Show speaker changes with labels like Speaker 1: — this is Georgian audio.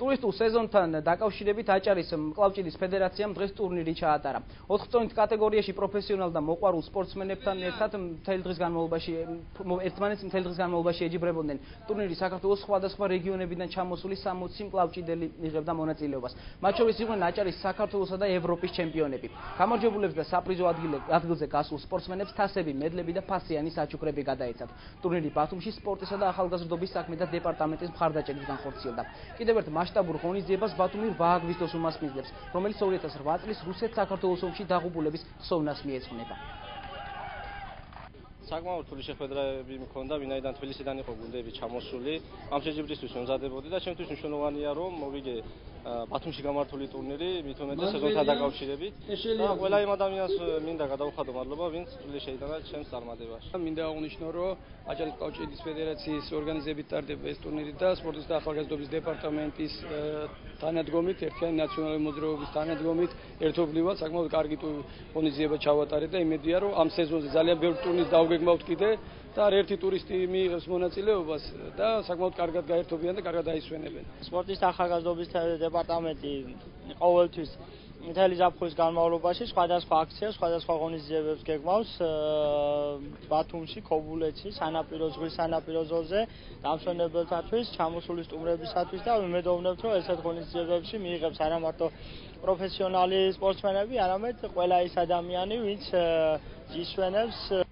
Speaker 1: ტურისტულ სეზონთან დაკავშირებით აჭარის მკლავჭიდის ფედერაციამ დღეს ტურნირი ჩაატარა. 4 წონით კატეგორიაში პროფესიონალ და მოყვარულ სპორტსმენებთან ერთად მთელი დღის განმავლობაში ეჯიბრებოდნენ. ტურნირი საქართველოს სხვადასხვა რეგიონებიდან ჩამოსული 60 მკლავჭიდელი იღებდა მონაწილეობას. მათ შორის იყვნენ აჭარის, საქართველოსა და ევროპის ჩემპიონები. გამარჯვებულებს და საპრიზო ადგილზე გასულ სპორტსმენებს თასები, მედლები და ფასიანი საჩუქრები გადაეცათ. ტურნირი ბათუმში სპორტისა და ახალგაზრდობის საქმეთა დეპარტამენტის მხარდაჭერით განხორციელდა. კიდევ ერთ მასშტაბურ ღონისძიებას ბათუმი 8 აგვისტოს უმასპინძლებს, რომელიც 2008 წლის რუსეთ-საქართველოს ომში დაღუპულების ხსოვნას მიეძღვნება.
Speaker 2: საკმაოდ რთული შეხვედრები მქონდა, ვინაიდან თბილისიდან იყო გუნდები ჩამოსული. ამ შეჯიბრისთვის ვემზადებოდი და ჩემთვის მნიშვნელოვანია, რომ მოვიგე ბათუმში გამართული ტურნირი, მით უმეტეს სეზონთან დაკავშირებით. და ყველა იმ ადამიანს მინდა გადავუხადო მადლობა, ვინც წვლილი შეიტანა ჩემს წარმატებაში.
Speaker 3: მინდა აღვნიშნო, რომ აჭარის მკლავჭიდის ფედერაციის ორგანიზებით ტარდება ეს ტურნირი და სპორტის და ახალგაზრდობის დეპარტამენტის თანადგომით, ერთიანი ნაციონალური მოძრაობის თანადგომით ერთობლივად საკმაოდ კარგი ღონისძიება ჩავატარეთ და იმედია, რომ ამ სეზონზე ძალიან ბევრ ტურნირს დავგეგმავთ კიდე და ერთი ტურისტი მიიღებს მონაწილეობას და საკმაოდ კარგად გაერთობიან და კარგად აისვენებენ.
Speaker 4: სპორტის და ახალგაზრდობის დეპარტამენტი ყოველთვის მთელი ზაფხულის განმავლობაში სხვადასხვა აქციას, სხვადასხვა ღონისძიებებს გეგმავს ბათუმში, ქობულეთში, ზღვის სანაპირო ზოლზე დამსვენებელთათვის, ჩამოსული სტუმრებისათვის და ვიმედოვნებთ, რომ ესეთ ღონისძიებებში მიიღებს არა მარტო პროფესიონალი სპორტსმენები, არამედ ყველა ის ადამიანი, ვინც ისვენებს